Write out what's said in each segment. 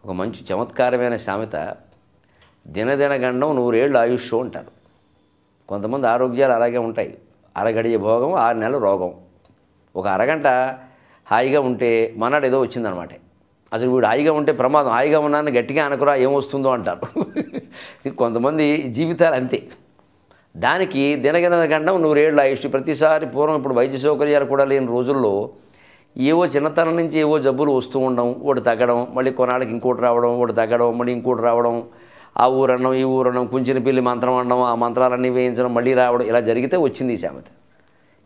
ఒక మంచి చమత్కారమైన సామెత, దినదిన గండం 100 ఏళ్ళు ఆయుష్ అంటారు. కొంతమంది ఆరోగ్యాలు అలాగే ఉంటాయి. అరగడియ భోగం 6 నెలలు రోగం. ఒక అరగంట హాయిగా ఉంటే మనాడు ఏదో వచ్చిందనమాట. అసలు వీడు హాయిగా ఉంటే ప్రమాదం, హాయిగా ఉన్నాను గట్టిగా అనకురా ఏమొస్తుందో అంటారు. కొంతమంది జీవితాలు అంతే. దానికి దినదిన గండం 100 ఏళ్ళు ఆయుష్. ప్రతిసారి పూర్వం ఇప్పుడు వైద్య సౌకర్యాలు కూడా లేని రోజుల్లో ఏవో చిన్నతనం నుంచి ఏవో జబ్బులు వస్తూ ఉండడం, ఒకటి తగ్గడం, మళ్ళీ కొన్నాళ్ళకి ఇంకోటి రావడం, ఒకటి తగ్గడం, మళ్ళీ ఇంకోటి రావడం, ఆ ఊరన్నం ఈ ఊరన్నం, కుంచిన పిల్లి మంత్రం అనడం, ఆ మంత్రాలన్నీ వేయించడం, మళ్ళీ రావడం, ఇలా జరిగితే వచ్చింది ఈ సామెత.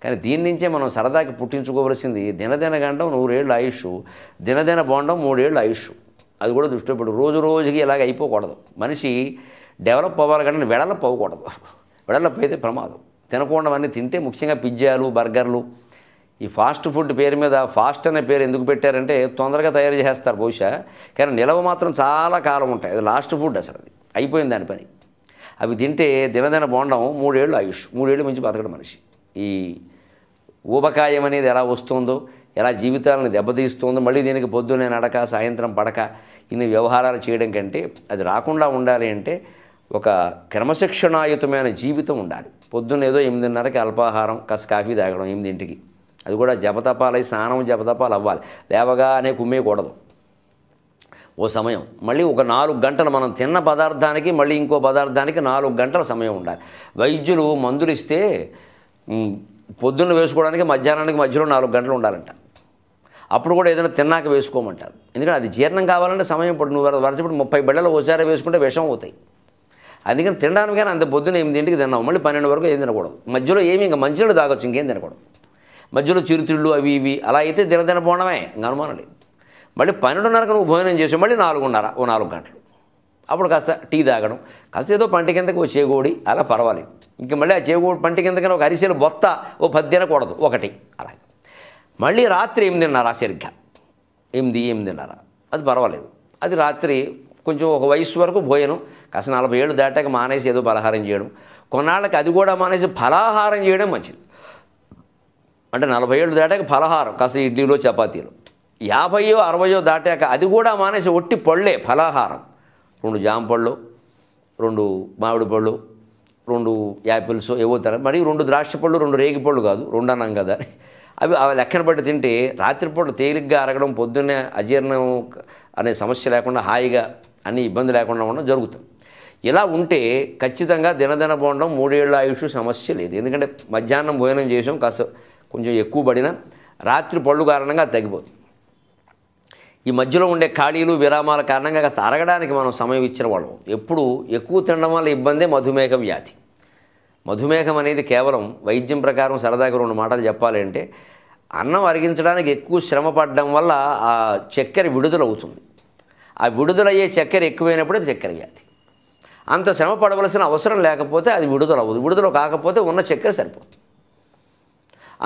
కానీ దీని నుంచే మనం సరదాకి పుట్టించుకోవలసింది దినదిన గండం 100 ఏళ్ళు ఆయుష్, దినదిన బోండం 3 ఏళ్ళు ఆయుష్. అది కూడా దృష్టిలో పెట్టు. రోజు రోజుకి ఇలాగ అయిపోకూడదు. మనిషి డెవలప్ అవ్వాలి కానీ వెడలప్ అవ్వకూడదు. వెడలప్ అయితే ప్రమాదం. తినకుండా అన్నీ తింటే, ముఖ్యంగా పిజ్జాలు, బర్గర్లు, ఈ ఫాస్ట్ ఫుడ్ పేరు మీద ఫాస్ట్ అనే పేరు ఎందుకు పెట్టారంటే తొందరగా తయారు చేస్తారు బహుశా, కానీ నిలవ మాత్రం చాలా కాలం ఉంటాయి. అది లాస్ట్ ఫుడ్, అసలు అది అయిపోయింది దాని పని. అవి తింటే దినదిన బోండం 3 ఏళ్ళు ఆయుష్, 3 ఏళ్ళు మించి బతకడం మనిషి. ఈ ఊబకాయం అనేది ఎలా వస్తుందో, ఎలా జీవితాలను దెబ్బతీస్తుందో, మళ్ళీ దీనికి పొద్దున్నే నడక, సాయంత్రం పడక, ఇన్ని వ్యవహారాలు చేయడం కంటే అది రాకుండా ఉండాలి అంటే ఒక క్రమశిక్షణాయుతమైన జీవితం ఉండాలి. పొద్దున్న ఏదో 8:30కి అల్పాహారం, కాస్త కాఫీ తాగడం 8ంటికి, అది కూడా జపతపాలై స్నానం జపతపాలు అవ్వాలి. లేవగానే కుమ్మేయకూడదు. ఓ సమయం, మళ్ళీ ఒక 4 గంటలు మనం తిన్న పదార్థానికి మళ్ళీ ఇంకో పదార్థానికి 4 గంటల సమయం ఉండాలి. వైద్యులు మందులు ఇస్తే పొద్దున్న వేసుకోవడానికి మధ్యాహ్నానికి మధ్యలో 4 గంటలు ఉండాలంట. అప్పుడు కూడా ఏదైనా తిన్నాక వేసుకోమంటారు. ఎందుకంటే అది జీర్ణం కావాలంటే సమయం. ఇప్పుడు నువ్వు వరసప్పుడు 30 బిళ్ళలు ఒకసారి వేసుకుంటే విషం అవుతాయి. అందుకని తినడానికి కానీ అంత పొద్దున్న 8ంటికి తిన్నావు, మళ్ళీ 12 వరకు ఏం తినకూడదు. మధ్యలో ఏమి ఇంకా మంచినీళ్ళు తాగొచ్చు, ఇంకేం తినకూడదు. మధ్యలో చిరుతిళ్ళు అవి ఇవి అలా అయితే దినదిన పోవడమే, ఇంకా అనుమానం లేదు. మళ్ళీ 12:30కు నువ్వు భోజనం చేసావు, మళ్ళీ 4:30 ఓ 4 గంటలు, అప్పుడు కాస్త టీ తాగడం, కాస్త ఏదో పంటి కిందకి ఓ చేగోడి, అలా పర్వాలేదు. ఇంకా మళ్ళీ ఆ చేగోడి పంటి కిందకని ఒక అరిసెలు బొత్త ఓ 10 తినకూడదు, ఒకటి అలాగే. మళ్ళీ రాత్రి 8:30 సరిగ్గా 8:30 అది పర్వాలేదు. అది రాత్రి కొంచెం ఒక వయసు వరకు భోజనం, కాస్త 40 ఏళ్ళు దాటాక మానేసి ఏదో పలహారం చేయడం, కొన్నాళ్ళకి అది కూడా మానేసి ఫలాహారం చేయడం మంచిది. అంటే 40 ఏళ్ళు దాటాక ఫలహారం, కాస్త ఇడ్లీలో చపాతీలు. 50 60 దాటాక అది కూడా మానేసి ఒట్టి పళ్ళే ఫలాహారం. 2 జామ పళ్ళు, 2 మామిడి పళ్ళు, 2 యాపిల్స్ ఏవో తినాలి. మరి 2 ద్రాక్ష పళ్ళు, 2 రేగి పళ్ళు కాదు, 2 అన్నాం కదా, అవి లెక్కన బట్టి తింటే రాత్రిపూట తేలిగ్గా అరగడం, పొద్దున్నే అజీర్ణం అనే సమస్య లేకుండా హాయిగా అన్ని ఇబ్బంది లేకుండా ఉండడం జరుగుతుంది. ఇలా ఉంటే ఖచ్చితంగా దినదిన బోండం 3 ఏళ్ళ ఆయుష్ సమస్య లేదు. ఎందుకంటే మధ్యాహ్నం భోజనం చేసాం, కాస్త కొంచెం ఎక్కువ పడినా రాత్రి పళ్ళు కారణంగా అది తగ్గిపోతుంది. ఈ మధ్యలో ఉండే ఖాళీలు విరామాల కారణంగా కాస్త అరగడానికి మనం సమయం ఇచ్చిన వాళ్ళం. ఎప్పుడు ఎక్కువ తినడం వల్ల ఇబ్బందే మధుమేహ వ్యాధి. మధుమేహం అనేది కేవలం వైద్యం ప్రకారం సరదాగా 2 మాటలు చెప్పాలి అంటే, అన్నం అరిగించడానికి ఎక్కువ శ్రమ పడడం వల్ల ఆ చక్కెర విడుదలవుతుంది. ఆ విడుదలయ్యే చక్కెర ఎక్కువైనప్పుడు అది చక్కెర వ్యాధి. అంత శ్రమ పడవలసిన అవసరం లేకపోతే అది విడుదలవ్వదు. విడుదల కాకపోతే ఉన్న చక్కెర సరిపోతుంది.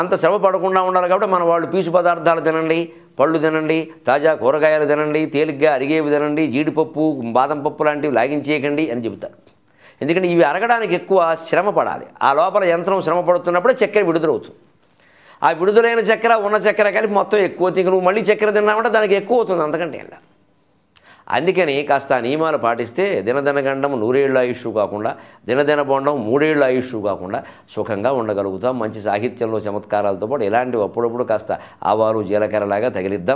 అంత శ్రమ పడకుండా ఉండాలి కాబట్టి మన వాళ్ళు పీచు పదార్థాలు తినండి, పళ్ళు తినండి, తాజా కూరగాయలు తినండి, తేలిగ్గా అరిగేవి తినండి, జీడిపప్పు బాదం పప్పు లాంటివి లాగించేయకండి అని చెబుతారు. ఎందుకంటే ఇవి అరగడానికి ఎక్కువ శ్రమ పడాలి. ఆ లోపల యంత్రం శ్రమ పడుతున్నప్పుడే చక్కెర విడుదలవుతుంది. ఆ విడుదలైన చక్కెర ఉన్న చక్కెర కలిపి మొత్తం ఎక్కువ తింక నువ్వు మళ్ళీ చక్కెర తిన్నామంటే దానికి ఎక్కువ అవుతుంది అంతకంటే ఇలా. అందుకని కాస్త నియమాలు పాటిస్తే దినదిన గండం 100 ఏళ్ళ ఆయుష్ కాకుండా, దినదిన బోండం 3 ఏళ్ళ ఆయుష్ కాకుండా సుఖంగా ఉండగలుగుతాం. మంచి సాహిత్యంలో చమత్కారాలతో పాటు ఇలాంటివి అప్పుడప్పుడు కాస్త ఆవాలు జీలకర్రలాగా తగిలిద్దాం.